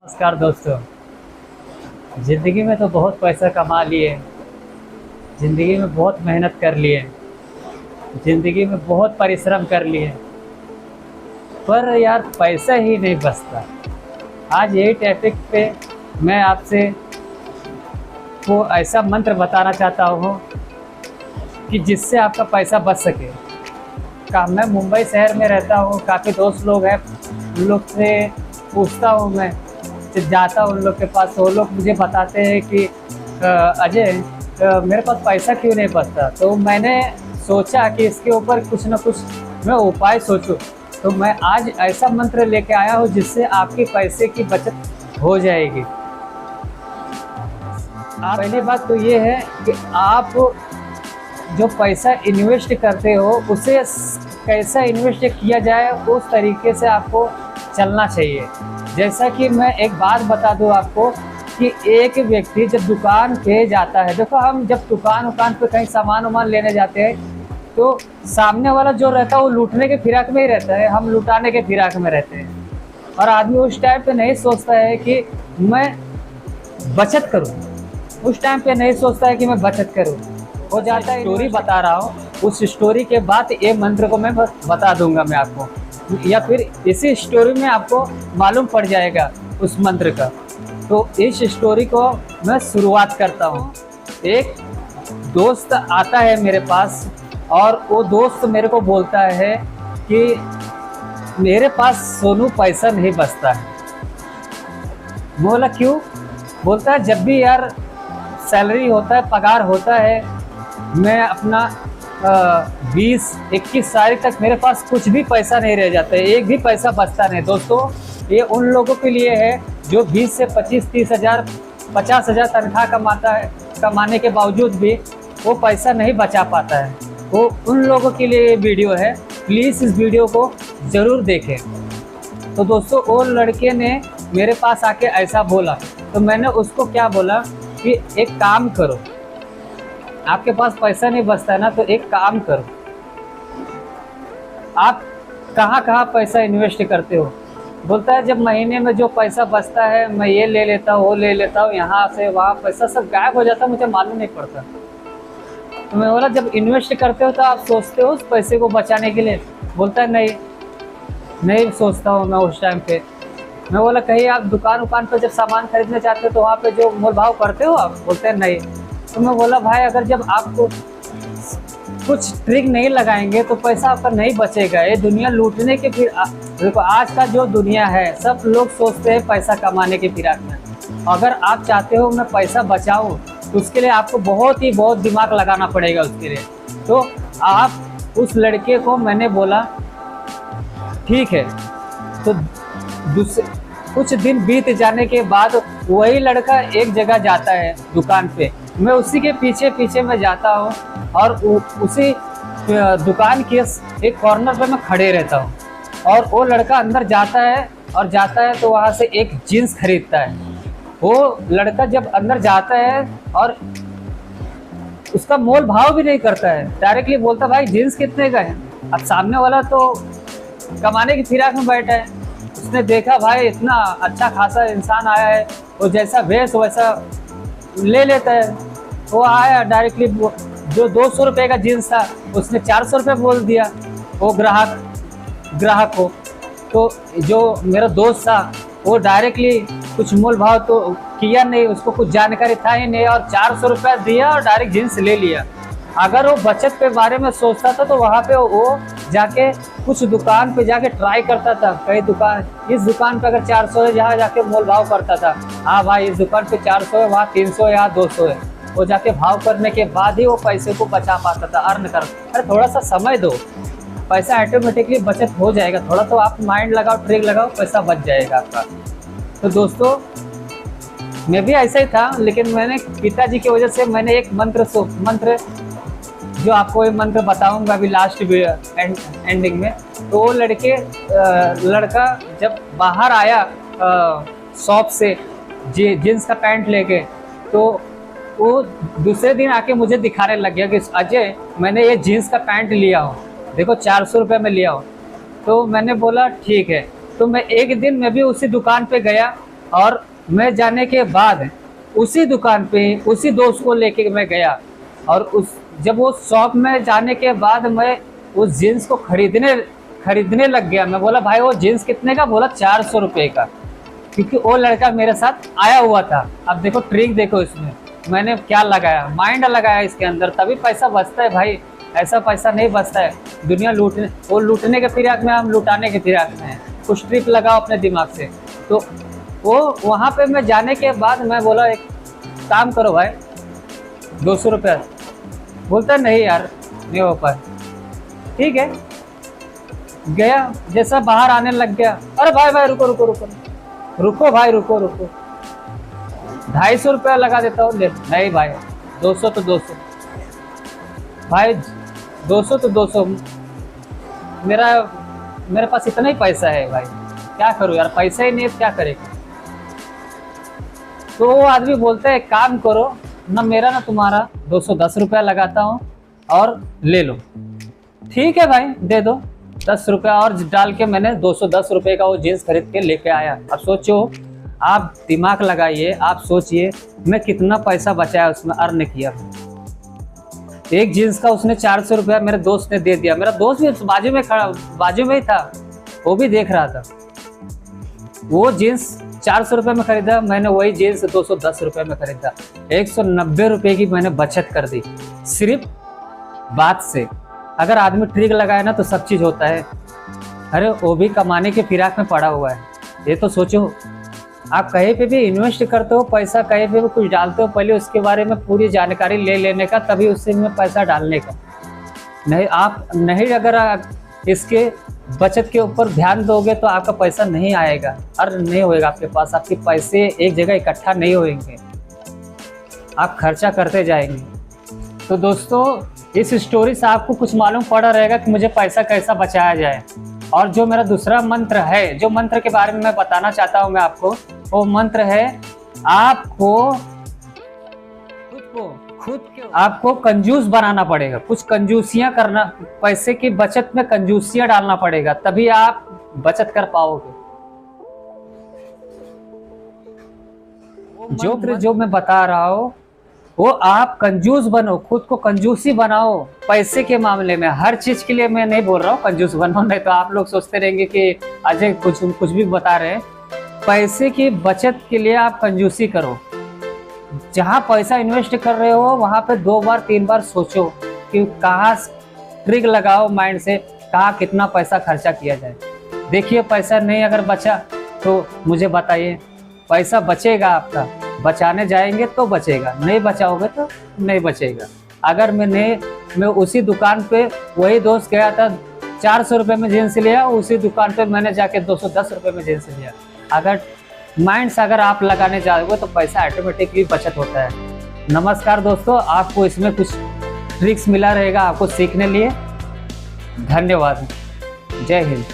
नमस्कार दोस्तों। ज़िंदगी में तो बहुत पैसा कमा लिए, ज़िंदगी में बहुत मेहनत कर लिए, ज़िंदगी में बहुत परिश्रम कर लिए, पर यार पैसा ही नहीं बचता। आज यही टॉपिक पे मैं आपसे वो ऐसा मंत्र बताना चाहता हूँ कि जिससे आपका पैसा बच सके। मैं मुंबई शहर में रहता हूँ, काफ़ी दोस्त लोग हैं, उन लोग से पूछता हूँ मैं, जब जाता हूँ उन लोग के पास तो वो लोग मुझे बताते हैं कि अजय, मेरे पास पैसा क्यों नहीं बचता। तो मैंने सोचा कि इसके ऊपर कुछ ना कुछ मैं उपाय सोचूं। तो मैं आज ऐसा मंत्र लेके आया हूँ जिससे आपके पैसे की बचत हो जाएगी। पहली बात तो ये है कि आप जो पैसा इन्वेस्ट करते हो उसे कैसा इन्वेस्ट किया जाए उस तरीके से आपको चलना चाहिए। जैसा कि मैं एक बात बता दूं आपको कि एक व्यक्ति जब दुकान पे जाता है, देखो हम जब दुकान पे कहीं सामान वामान लेने जाते हैं तो सामने वाला जो रहता है वो लूटने के फिराक में ही रहता है, हम लुटाने के फिराक में रहते हैं। और आदमी उस टाइम पे नहीं सोचता है कि मैं बचत करूं, उस टाइम पे नहीं सोचता है कि मैं बचत करूं। हो जाता है। स्टोरी बता रहा हूँ, उस स्टोरी के बाद ये मंत्र को मैं बता दूंगा मैं आपको, या फिर इसी स्टोरी में आपको मालूम पड़ जाएगा उस मंत्र का। तो इस स्टोरी को मैं शुरुआत करता हूँ। एक दोस्त आता है मेरे पास और वो दोस्त मेरे को बोलता है कि मेरे पास सोनू पैसा नहीं बचता है। बोला क्यों? बोलता है जब भी यार सैलरी होता है, पगार होता है, मैं अपना 20-21 तारीख तक मेरे पास कुछ भी पैसा नहीं रह जाता है, एक भी पैसा बचता नहीं। दोस्तों ये उन लोगों के लिए है जो 20 से 25-30 हज़ार 50 हज़ार तनख्वाह कमाता है, कमाने के बावजूद भी वो पैसा नहीं बचा पाता है। वो उन लोगों के लिए ये वीडियो है, प्लीज़ इस वीडियो को ज़रूर देखें। तो दोस्तों वो लड़के ने मेरे पास आके ऐसा बोला, तो मैंने उसको क्या बोला कि एक काम करो, आपके पास पैसा नहीं बचता है ना, तो एक काम करो, आप कहाँ कहाँ पैसा इन्वेस्ट करते हो? बोलता है जब महीने में जो पैसा बचता है मैं ये ले लेता हूँ, वो ले लेता हूँ, यहाँ से वहाँ पैसा सब गायब हो जाता है, मुझे मालूम नहीं पड़ता। तो मैं बोला जब इन्वेस्ट करते हो तो आप सोचते हो उस पैसे को बचाने के लिए? बोलता है नहीं सोचता हूँ मैं उस टाइम पे। मैं बोला कहीं आप दुकान पर जब सामान खरीदने जाते हो तो वहाँ पे जो मोल भाव करते हो आप? बोलते हैं नहीं। तो मैं बोला भाई अगर जब आपको कुछ ट्रिक नहीं लगाएंगे तो पैसा आपका नहीं बचेगा। ये दुनिया लूटने के फिर देखो आज का जो दुनिया है सब लोग सोचते हैं पैसा कमाने के फिराक में। अगर आप चाहते हो मैं पैसा बचाऊं तो उसके लिए आपको बहुत दिमाग लगाना पड़ेगा उसके लिए। तो आप उस लड़के को मैंने बोला ठीक है। तो कुछ दिन बीत जाने के बाद वही लड़का एक जगह जाता है दुकान पे, मैं उसी के पीछे मैं जाता हूँ और उसी दुकान के एक कॉर्नर पे मैं खड़े रहता हूँ। और वो लड़का अंदर जाता है तो वहाँ से एक जीन्स खरीदता है। वो लड़का जब अंदर जाता है और उसका मोल भाव भी नहीं करता है, डायरेक्टली बोलता भाई जीन्स कितने का है। अब सामने वाला तो कमाने की फिराक में बैठा है, उसने देखा भाई इतना अच्छा खासा इंसान आया है, वो जैसा वेश वैसा ले लेता है। वो आया डायरेक्टली, जो 200 रुपये का जीन्स था उसने 400 रुपये बोल दिया वो ग्राहक को। तो जो मेरा दोस्त था वो डायरेक्टली कुछ मोल भाव तो किया नहीं, उसको कुछ जानकारी था ही नहीं, और 400 रुपया दिया और डायरेक्ट जीन्स ले लिया। अगर वो बचत के बारे में सोचता था तो वहाँ पे वो जाके कुछ दुकान पे जाके ट्राई करता था, कई दुकान, इस दुकान पे अगर 400 है जहाँ जाके मोल भाव करता था, हाँ भाई इस दुकान पे 400 है, वहाँ 300 है, यहाँ 200 है। वो जाके भाव करने के बाद ही वो पैसे को बचा पाता था, अर्न कर। अरे थोड़ा सा समय दो, पैसा ऑटोमेटिकली बचत हो जाएगा। थोड़ा तो आप माइंड लगाओ, ट्रिक लगाओ, पैसा बच जाएगा आपका। तो दोस्तों मैं भी ऐसा ही था, लेकिन मैंने पिताजी की वजह से मैंने एक मंत्र जो आपको ये मंत्र बताऊंगा अभी लास्ट एंडिंग में। तो वो लड़का जब बाहर आया शॉप से जीन्स का पैंट लेके, तो वो दूसरे दिन आके मुझे दिखाने लग गया कि अजय मैंने ये जीन्स का पैंट लिया हूँ, देखो 400 रुपये में लिया हूँ। तो मैंने बोला ठीक है। तो मैं एक दिन मैं भी उसी दुकान पे गया और मैं जाने के बाद उसी दुकान पे उसी दोस्त को लेके मैं गया, और जब वो शॉप में जाने के बाद मैं उस जीन्स को खरीदने लग गया। मैं बोला भाई वो जीन्स कितने का? बोला 400 रुपये का, क्योंकि वो लड़का मेरे साथ आया हुआ था। अब देखो ट्रिक देखो इसमें मैंने क्या लगाया, माइंड लगाया इसके अंदर, तभी पैसा बचता है भाई। ऐसा पैसा नहीं बचता है। दुनिया लूटने के फिराक में, हम लुटाने के फिराक में हैं। कुछ ट्रिक लगाओ अपने दिमाग से। तो वो वहाँ पे मैं जाने के बाद मैं बोला एक काम करो भाई, 200 रुपया। बोलता नहीं यार नहीं हो पाए। ठीक है, गया, जैसा बाहर आने लग गया, अरे भाई रुको रुको रुको रुको भाई, रुको 250 रुपया लगा देता हूँ। नहीं भाई 200 तो 200 भाई, 200 तो 200। मेरे पास इतना ही पैसा है भाई, क्या करूँ यार, पैसा ही नहीं है, क्या करेगा। तो वो आदमी बोलता है काम करो ना, मेरा ना तुम्हारा 210 रुपया लगाता हूँ और ले लो। ठीक है भाई दे दो 10 रुपया और डाल के मैंने 210 रुपये का वो जीन्स खरीद के लेके आया। अब सोचो, आप दिमाग लगाइए, आप सोचिए मैं कितना पैसा बचाया उसमें, अर्न किया। एक जीन्स का उसने 400 रुपया मेरे दोस्त ने दे दिया। मेरा दोस्त भी बाजू में ही था, वो भी देख रहा था। वो जीन्स 400 रुपये में खरीदा, मैंने वही जीन्स 210 रुपये में खरीदा। 190 रुपये की मैंने बचत कर दी सिर्फ बात से। अगर आदमी ट्रिक लगाए ना तो सब चीज़ होता है। अरे वो भी कमाने के फिराक में पड़ा हुआ है। ये तो सोचो, आप कहीं पे भी इन्वेस्ट करते हो पैसा, कहीं पे भी कुछ डालते हो, पहले उसके बारे में पूरी जानकारी ले लेने का, तभी उससे में पैसा डालने का। नहीं आप नहीं, अगर आप इसके बचत के ऊपर ध्यान दोगे तो आपका पैसा नहीं आएगा और नहीं होएगा आपके पास। आपके पैसे एक जगह इकट्ठा नहीं होंगे, आप खर्चा करते जाएंगे। तो दोस्तों इस स्टोरी से आपको कुछ मालूम पड़ा रहेगा कि मुझे पैसा कैसा बचाया जाए। और जो मेरा दूसरा मंत्र है, जो मंत्र के बारे में मैं बताना चाहता हूँ मैं आपको, वो मंत्र है आपको कंजूस बनाना पड़ेगा। कुछ कंजूसियां करना, पैसे की बचत में कंजूसियां डालना पड़ेगा, तभी आप बचत कर पाओगे। जो मैं बता रहा हूँ वो आप कंजूस बनो, खुद को कंजूसी बनाओ। पैसे के मामले में हर चीज के लिए मैं नहीं बोल रहा हूँ कंजूस बनो, नहीं तो आप लोग सोचते रहेंगे कि अजय कुछ भी बता रहे हैं। पैसे की बचत के लिए आप कंजूसी करो। जहाँ पैसा इन्वेस्ट कर रहे हो वहाँ पे 2 बार 3 बार सोचो कि कहाँ ट्रिक लगाओ माइंड से, कहाँ कितना पैसा खर्चा किया जाए। देखिए पैसा नहीं अगर बचा तो मुझे बताइए, पैसा बचेगा आपका, बचाने जाएंगे तो बचेगा, नहीं बचाओगे तो नहीं बचेगा। अगर मैं उसी दुकान पे, वही दोस्त गया था 400 रुपये में जीन्स लिया, उसी दुकान पे मैंने जाके 210 रुपये में जीन्स लिया। अगर माइंड से अगर आप लगाने जाओगे तो पैसा ऑटोमेटिकली बचत होता है। नमस्कार दोस्तों, आपको इसमें कुछ ट्रिक्स मिला रहेगा आपको सीखने लिए। धन्यवाद, जय हिंद।